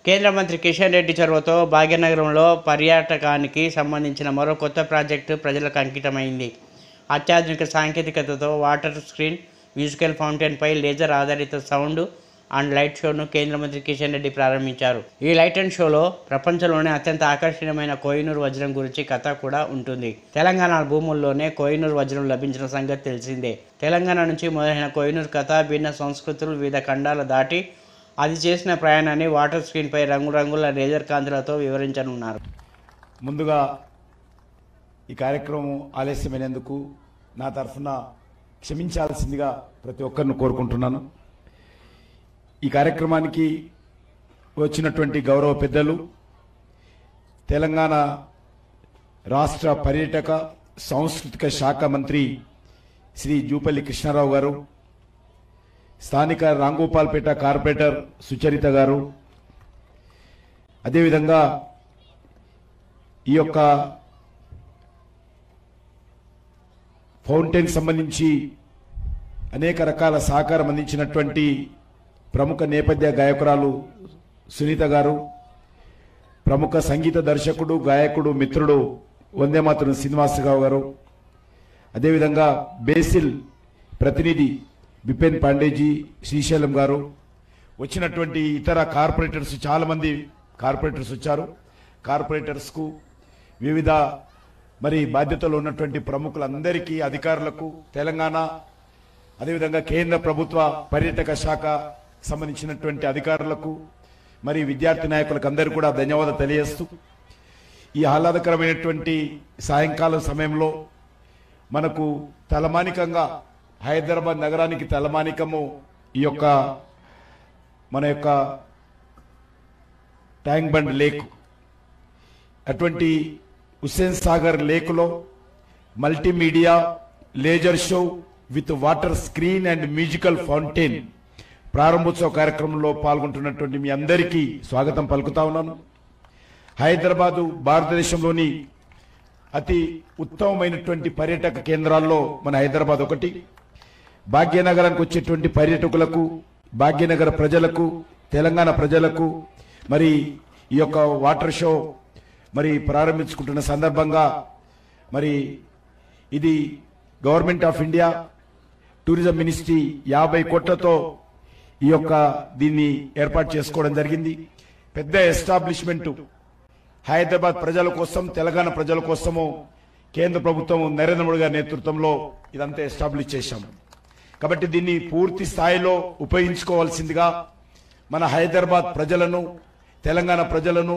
కేంద్ర మంత్రి కిషన్ రెడ్డి చొరవతో భాగ్యనగరంలో పర్యాటకానికి సంబంధించిన మరో కొత్త ప్రాజెక్టు ప్రజలకు అంకితమైంది. అత్యాధునిక సాంకేతికతతో వాటర్ స్క్రీన్, మ్యూజికల్ ఫౌంటైన్పై లేజర్ ఆధారిత సౌండ్ అండ్ లైట్ షోను కేంద్ర మంత్రి కిషన్ రెడ్డి ప్రారంభించారు. ఈ లైట్ అండ్ షోలో ప్రపంచంలోనే అత్యంత ఆకర్షణీయమైన కోహినూర్ వజ్రం గురించి కథ కూడా ఉంటుంది. తెలంగాణ భూముల్లోనే కోహినూర్ వజ్రం లభించిన సంగతి తెలిసిందే. తెలంగాణ నుంచి మొదలైన కోహినూర్ కథ భిన్న సంస్కృతులు, వివిధ ఖండాలు దాటి అది చేసిన ప్రయాణాన్ని వాటర్ స్క్రీన్పై రంగురంగుల లేజర్ కాంతులతో వివరించనున్నారు. ముందుగా ఈ కార్యక్రమం ఆలస్యమైనందుకు నా తరఫున క్షమించాల్సిందిగా ప్రతి ఒక్కరిని కోరుకుంటున్నాను. ఈ కార్యక్రమానికి వచ్చినటువంటి గౌరవ పెద్దలు, తెలంగాణ రాష్ట్ర పర్యాటక సాంస్కృతిక శాఖ మంత్రి శ్రీ జూపల్లి కృష్ణారావు గారు, స్థానిక రాంగోపాల్పేట కార్పొరేటర్ సుచరిత గారు, అదేవిధంగా ఈ యొక్క ఫౌంటైన్ సంబంధించి అనేక రకాల సహకారం అందించినటువంటి ప్రముఖ నేపథ్య గాయకురాలు సునీత గారు, ప్రముఖ సంగీత దర్శకుడు, గాయకుడు, మిత్రుడు వందేమాతరం శ్రీనివాసరావు గారు, అదేవిధంగా బేసిల్ ప్రతినిధి బిపిన్ పాండేజీ, శ్రీశైలం గారు, వచ్చినటువంటి ఇతర కార్పొరేటర్స్, చాలామంది కార్పొరేటర్స్ వచ్చారు. కార్పొరేటర్స్కు, వివిధ బాధ్యతలు ఉన్నటువంటి ప్రముఖులందరికీ, అధికారులకు, తెలంగాణ అదేవిధంగా కేంద్ర ప్రభుత్వ పర్యాటక శాఖ సంబంధించినటువంటి అధికారులకు, విద్యార్థి నాయకులకు అందరూ కూడా ధన్యవాదాలు తెలియజేస్తూ, ఈ ఆహ్లాదకరమైనటువంటి సాయంకాలం సమయంలో మనకు తలమానికంగా హైదరాబాద్ నగరానికి తలమానికము ఈ యొక్క మన యొక్క ట్యాంక్ బండ్ లేక్. అటువంటి హుస్సేన్ సాగర్ లేకులో multimedia laser show with water screen and musical fountain ప్రారంభోత్సవ కార్యక్రమంలో పాల్గొంటున్నటువంటి మీ అందరికీ స్వాగతం పలుకుతా ఉన్నాను. హైదరాబాదు భారతదేశంలోని అతి ఉత్తమమైనటువంటి పర్యాటక కేంద్రాల్లో మన హైదరాబాద్ ఒకటి. భాగ్యనగరానికి వచ్చేటువంటి పర్యాటకులకు, భాగ్యనగర ప్రజలకు, తెలంగాణ ప్రజలకు ఈ యొక్క వాటర్ షో ప్రారంభించుకుంటున్న సందర్భంగా ఇది government of India tourism ministry 50 కోట్లతో ఈ యొక్క దీన్ని ఏర్పాటు చేసుకోవడం జరిగింది. పెద్ద ఎస్టాబ్లిష్మెంట్ హైదరాబాద్ ప్రజల కోసం, తెలంగాణ ప్రజల కోసము కేంద్ర ప్రభుత్వం నరేంద్ర మోడీ గారి నేతృత్వంలో ఇదంతా ఎస్టాబ్లిష్ చేశాము. కాబట్టి దీన్ని పూర్తి స్థాయిలో ఉపయోగించుకోవాల్సిందిగా మన హైదరాబాద్ ప్రజలను, తెలంగాణ ప్రజలను,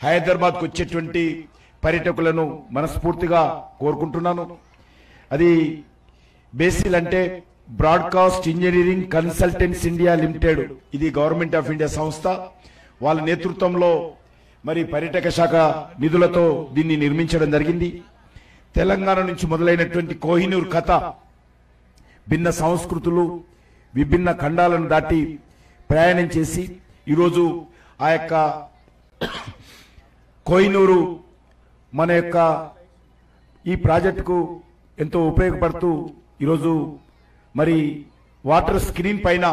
హైదరాబాద్కు వచ్చేటువంటి పర్యాటకులను మనస్ఫూర్తిగా కోరుకుంటున్నాను. అది బేసిల్ అంటే broadcast engineering consultancy India limited. ఇది గవర్నమెంట్ ఆఫ్ ఇండియా సంస్థ. వాళ్ళ నేతృత్వంలో పర్యాటక శాఖ నిధులతో దీన్ని నిర్మించడం జరిగింది. తెలంగాణ నుంచి మొదలైనటువంటి కోహినూర్ కథ భిన్న సంస్కృతులు, విభిన్న ఖండాలను దాటి ప్రయాణం చేసి ఈరోజు ఆ యొక్క కోహినూరు మన యొక్క ఈ ప్రాజెక్టుకు ఎంతో ఉపయోగపడుతూ ఈరోజు వాటర్ స్క్రీన్ పైన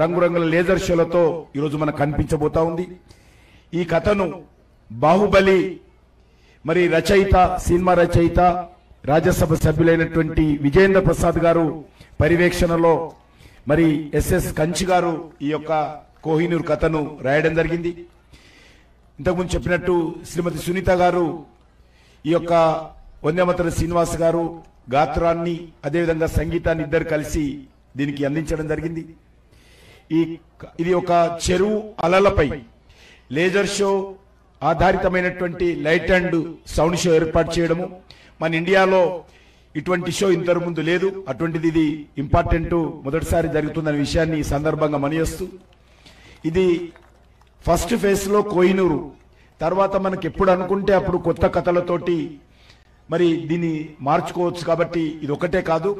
రంగురంగుల లేజర్ షోలతో ఈరోజు మనకు కనిపించబోతా ఉంది. ఈ కథను బాహుబలి రచయిత, సినిమా రచయిత, రాజ్యసభ సభ్యులైనటువంటి విజయేంద్ర ప్రసాద్ గారు పర్యవేక్షణలో ఎస్ఎస్ కంచి గారు ఈ యొక్క కోహినూర్ కథను రాయడం జరిగింది. ఇంతకుముందు చెప్పినట్టు శ్రీమతి సునీత గారు, ఈ యొక్క వందేమాతరం శ్రీనివాస్ గారు గాత్రాన్ని, అదేవిధంగా సంగీతాన్ని ఇద్దరు కలిసి దీనికి అందించడం జరిగింది. ఇది ఒక చెరువు అలలపై లేజర్ షో ఆధారితమైనటువంటి లైట్ అండ్ సౌండ్ షో ఏర్పాటు చేయడము. మన ఇండియాలో ఇటువంటి షో ఇంతకు ముందు లేదు. అటువంటిది ఇది ఇంపార్టెంట్, మొదటిసారి జరుగుతుందనే విషయాన్ని ఈ సందర్భంగా మనయేస్తూ, ఇది ఫస్ట్ ఫేజ్ లో కోహినూరు, తర్వాత మనకి ఎప్పుడు అనుకుంటే అప్పుడు కొత్త కథలతోటి దీన్ని మార్చుకోవచ్చు. కాబట్టి ఇది ఒకటే కాదు,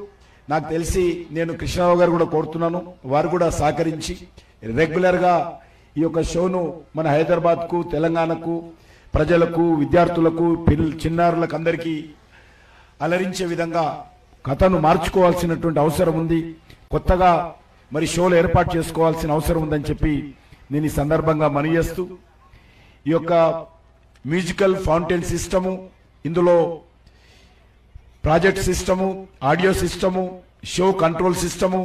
నాకు తెలిసి నేను కృష్ణారావు గారు కూడా కోరుతున్నాను, వారు కూడా సహకరించి రెగ్యులర్ గా ఈ యొక్క షోను మన హైదరాబాద్కు, తెలంగాణకు, ప్రజలకు, విద్యార్థులకు, చిన్నారులకు అందరికీ అలరించే విధంగా కథను మార్చుకోవాల్సినటువంటి అవసరం ఉంది. కొత్తగా షోలు ఏర్పాటు చేసుకోవాల్సిన అవసరం ఉందని చెప్పి నేను ఈ సందర్భంగా మనవి చేస్తూ, ఈ యొక్క మ్యూజికల్ ఫౌంటైన్ సిస్టము, ఇందులో project system, audio system, show control system,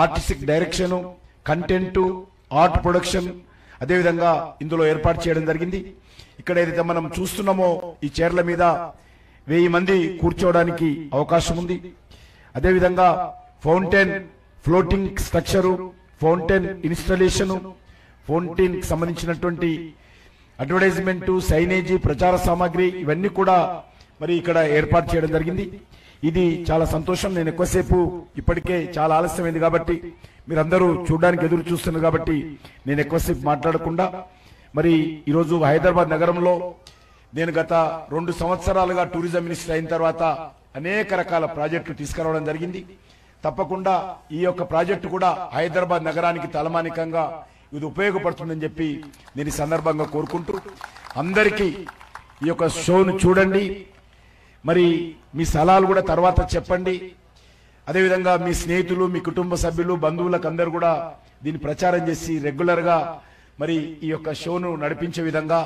artistic direction, content, art production అదేవిధంగా ఇందులో ఏర్పాటు చేయడం జరిగింది. ఇక్కడ ఏదైతే మనం చూస్తున్నామో ఈ చైర్ల మీద 1000 మంది కూర్చోవడానికి అవకాశం ఉంది. అదేవిధంగా fountain floating structure, fountain installation, fountain సంబంధించినటువంటి అడ్వర్టైజ్మెంట్, సైనేజీ, ప్రచార సామాగ్రి ఇవన్నీ కూడా మరి ఇక్కడ ఏర్పాటు చేయడం జరిగింది. ఇది చాలా సంతోషం. నేను ఎక్కువసేపు ఇప్పటికే చాలా ఆలస్యమైంది కాబట్టి మీరందరూ చూడడానికి ఎదురు చూస్తున్నారు కాబట్టి నేను ఎక్కువసేపు మాట్లాడకుండా మరి ఈరోజు హైదరాబాద్ నగరంలో నేను గత 2 సంవత్సరాలుగా టూరిజం మినిస్టర్ అయిన తర్వాత అనేక రకాల ప్రాజెక్టులు తీసుకురావడం జరిగింది. తప్పకుండా ఈ యొక్క ప్రాజెక్టు కూడా హైదరాబాద్ నగరానికి తలమానికంగా ఇది ఉపయోగపడుతుందని చెప్పి నేను ఈ సందర్భంగా కోరుకుంటూ అందరికీ ఈ యొక్క షోను చూడండి, మరి మీ సలహాలు కూడా తర్వాత చెప్పండి. అదేవిధంగా మీ స్నేహితులు, మీ కుటుంబ సభ్యులు, బంధువులకు అందరూ కూడా దీన్ని ప్రచారం చేసి రెగ్యులర్గా మరి ఈ యొక్క షోను నడిపించే విధంగా